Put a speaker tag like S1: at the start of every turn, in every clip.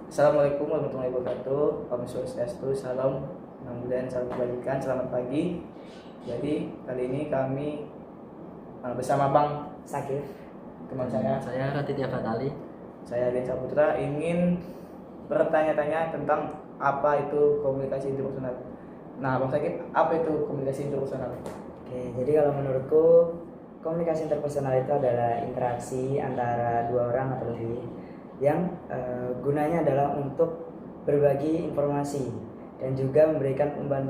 S1: Assalamualaikum warahmatullahi wabarakatuh. Om Swastiastu, salam kemudian salam kebajikan. Selamat pagi. Jadi kali ini kami bersama Bang Sakif, teman
S2: Saya Raditya Fatali.
S1: saya Densa Putra ingin bertanya-tanya tentang apa itu komunikasi interpersonal. Nah, Bang Sakif, apa itu komunikasi interpersonal?
S3: Oke, jadi kalau menurutku komunikasi interpersonal itu adalah interaksi antara dua orang atau lebih yang gunanya adalah untuk berbagi informasi dan juga memberikan timbal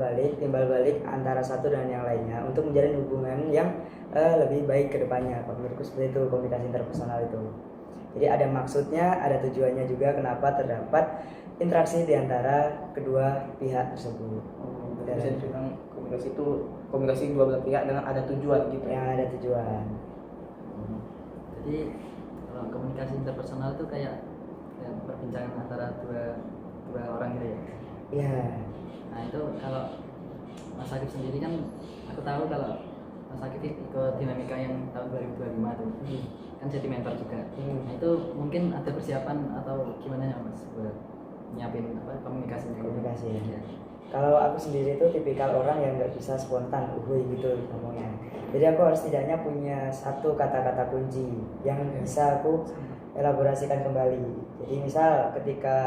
S3: balik antara satu dan yang lainnya untuk menjalin hubungan yang lebih baik ke depannya. Menurutku seperti itu komunikasi interpersonal itu. Jadi ada maksudnya, ada tujuannya juga kenapa terdapat interaksi di antara kedua pihak tersebut.
S1: Bisa dibilang komunikasi itu komunikasi dua belah pihak dengan ada tujuan gitu.
S3: Yang ada tujuan.
S2: Jadi kalau komunikasi interpersonal itu kayak perbincangan antara dua orang gitu ya.
S3: Iya.
S2: Nah itu kalau Mas Akif sendiri kan aku tahu kalau Mas Akif ikut dinamika yang tahun 2025 tuh kan jadi mentor juga. Nah itu mungkin ada persiapan atau gimana ya Mas buat nyiapin komunikasi
S3: ya. Kalau aku sendiri itu tipikal orang yang nggak bisa spontan, gitu ngomongnya. Jadi aku harus tidaknya punya satu kata-kata kunci yang bisa aku elaborasikan kembali. Jadi misal ketika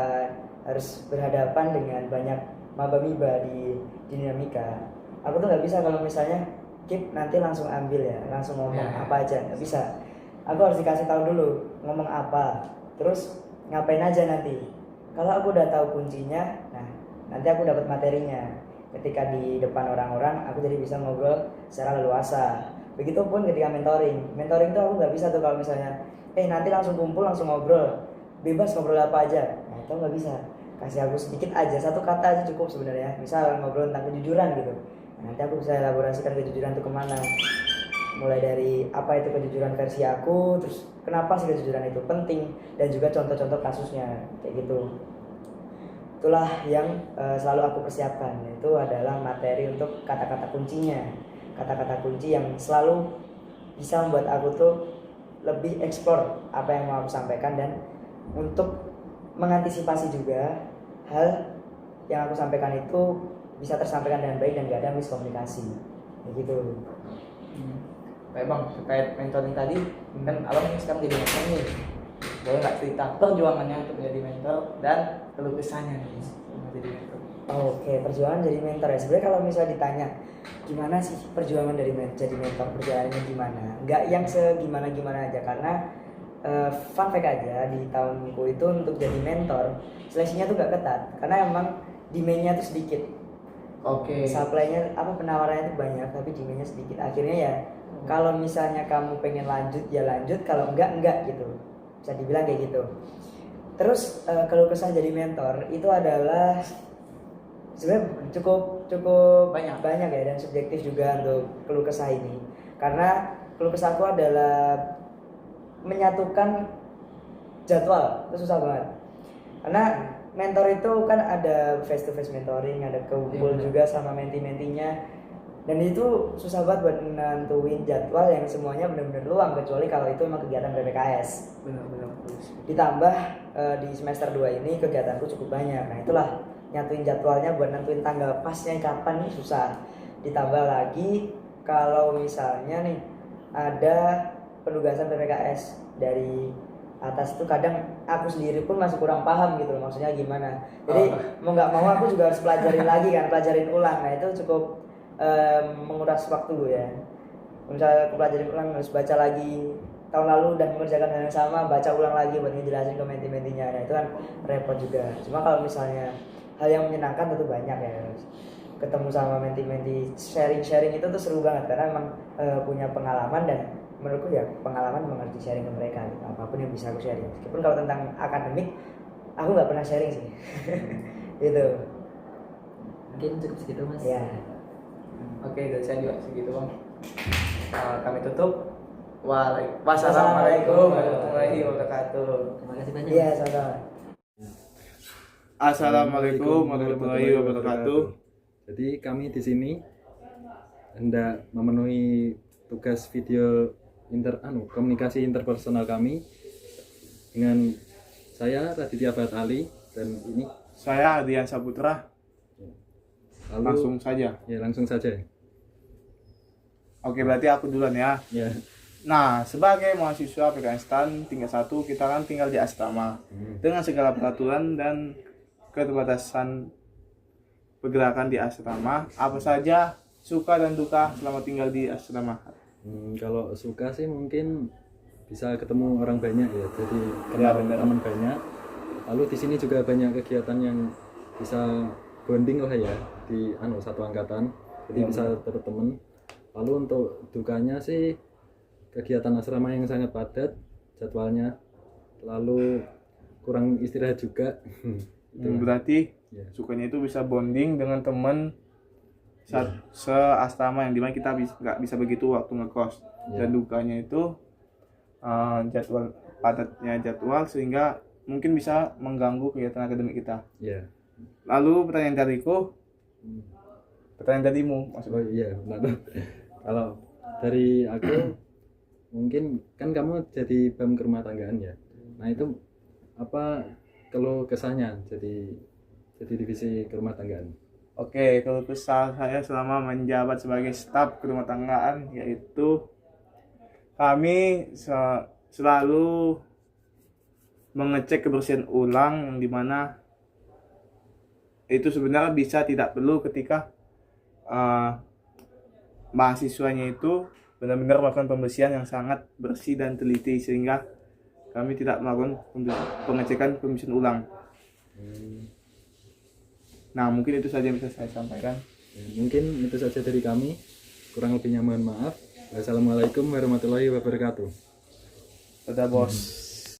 S3: harus berhadapan dengan banyak maba-miba di dinamika, aku tuh nggak bisa kalau misalnya Kip nanti langsung ambil ya, langsung ngomong apa aja, nggak bisa. Aku harus dikasih tahu dulu ngomong apa, terus ngapain aja nanti. Kalau aku udah tahu kuncinya, nah nanti aku dapat materinya. Ketika di depan orang-orang, aku jadi bisa ngobrol secara leluasa. Begitupun ketika mentoring tuh aku nggak bisa tuh kalau misalnya nanti langsung kumpul langsung ngobrol, bebas ngobrol apa aja. Nah itu nggak bisa. Kasih aku sedikit aja, satu kata aja cukup sebenarnya. Misal ngobrol tentang kejujuran gitu. Nah, nanti aku bisa elaborasikan kejujuran itu kemana. Mulai dari apa itu kejujuran versi aku, terus kenapa sih kejujuran itu penting, dan juga contoh-contoh kasusnya kayak gitu. Itulah yang selalu aku persiapkan, itu adalah materi untuk kata-kata kuncinya, kata-kata kunci yang selalu bisa membuat aku tuh lebih eksplor apa yang mau aku sampaikan dan untuk mengantisipasi juga hal yang aku sampaikan itu bisa tersampaikan dengan baik dan gak ada miskomunikasi begitu.
S1: Baik Bang, terkait mentoring tadi kan Abang ini sekarang jadi mentor nih, boleh nggak cerita perjuangannya untuk menjadi mentor dan keluh kesahnya nih jadi mentor?
S3: Oke, perjuangan jadi mentor ya. Sebenarnya kalau misalnya ditanya gimana sih perjuangan dari jadi mentor, perjalanannya gimana? Nggak yang segimana-gimana aja, karena fun fact aja di tahunku itu untuk jadi mentor seleksinya tuh gak ketat karena emang demand-nya tuh sedikit.
S1: Oke.
S3: Supply-nya penawarannya tuh banyak tapi demand-nya sedikit. Akhirnya ya kalau misalnya kamu pengen lanjut ya lanjut, kalau enggak gitu. Bisa dibilang kayak gitu. Terus keluh kesah jadi mentor itu adalah sebenarnya cukup banyak ya, dan subjektif juga untuk keluh kesah ini. Karena keluh kesahku adalah menyatukan jadwal itu susah banget. Karena mentor itu kan ada face to face mentoring, ada kumpul juga sama menti-mentinya. Dan itu susah banget buat nentuin jadwal yang semuanya benar-benar luang, kecuali kalau itu memang kegiatan PPKS.
S1: Benar-benar.
S3: Ditambah di semester 2 ini kegiatanku cukup banyak. Nah itulah nyatuin jadwalnya buat nentuin tanggal pasnya kapan ini susah. Ditambah lagi kalau misalnya nih ada penugasan PPKS dari atas itu, kadang aku sendiri pun masih kurang paham gitu maksudnya gimana. Jadi mau nggak mau aku juga harus pelajarin ulang. Nah itu cukup menguras waktu ya. Misalnya aku pelajarin ulang, harus baca lagi tahun lalu dan mengerjakan hal yang sama, baca ulang lagi buat ngejelasin ke menti-mentinya. Nah itu kan repot juga. Cuma kalau misalnya hal yang menyenangkan tentu banyak ya. Ketemu sama menti-menti, sharing itu tuh seru banget karena emang punya pengalaman, dan menurutku ya pengalaman mengerti sharing ke mereka gitu. Apapun yang bisa aku sharing. Meskipun kalau tentang akademik aku nggak pernah sharing sih. Gitu.
S2: Mungkin cukup segitu Mas.
S3: Ya.
S1: Oke, dari saya juga segitu Bang. Kami tutup. Wassalamualaikum warahmatullahi wabarakatuh.
S2: Terima kasih banyak.
S3: Iya, sama-sama.
S4: Assalamualaikum warahmatullahi wabarakatuh.
S5: Jadi kami di sini hendak memenuhi tugas video komunikasi interpersonal kami dengan saya Raditya Fatali dan ini
S4: Saya Adrian Saputra.
S5: lalu
S4: Langsung saja.
S5: ya langsung saja.
S4: Oke, berarti aku duluan ya.
S5: Ya.
S4: Nah, sebagai mahasiswa PKN STAN tingkat 1, kita kan tinggal di asrama dengan segala peraturan dan keterbatasan pergerakan di asrama. Apa saja suka dan duka selama tinggal di asrama?
S5: Kalau suka sih mungkin bisa ketemu orang banyak ya, jadi
S4: Ya,
S5: kenal
S4: benar.
S5: teman banyak. Lalu di sini juga banyak kegiatan yang bisa bonding lah ya di satu angkatan, jadi
S4: Ya,
S5: bisa berteman. Lalu untuk dukanya sih kegiatan asrama yang sangat padat jadwalnya, lalu kurang istirahat juga.
S4: Berarti
S5: Ya.
S4: sukanya itu bisa bonding dengan teman seasrama yang dimana kita nggak bisa begitu waktu ngekos.
S5: Ya.
S4: Dan dukanya itu jadwal padatnya jadwal sehingga mungkin bisa mengganggu kegiatan akademik kita.
S5: Ya.
S4: Lalu pertanyaan dariku, pertanyaan darimu
S5: Oh
S4: maksudnya.
S5: iya, benar. Kalau dari aku mungkin kan kamu jadi BEM kerumah tanggaan ya. Nah itu apa kalau kesannya jadi divisi kerumah tanggaan?
S4: Oke, kalau kesal saya selama menjabat sebagai staf kerumah tanggaan yaitu kami selalu mengecek kebersihan ulang yang dimana itu sebenarnya bisa tidak perlu ketika mahasiswanya itu benar-benar melakukan pembersihan yang sangat bersih dan teliti sehingga kami tidak melakukan pengecekan pembersihan ulang. Nah, mungkin itu saja yang bisa saya sampaikan.
S5: Ya, mungkin itu saja dari kami. Kurang lebihnya mohon maaf. Wassalamualaikum warahmatullahi wabarakatuh.
S4: Dadah bos.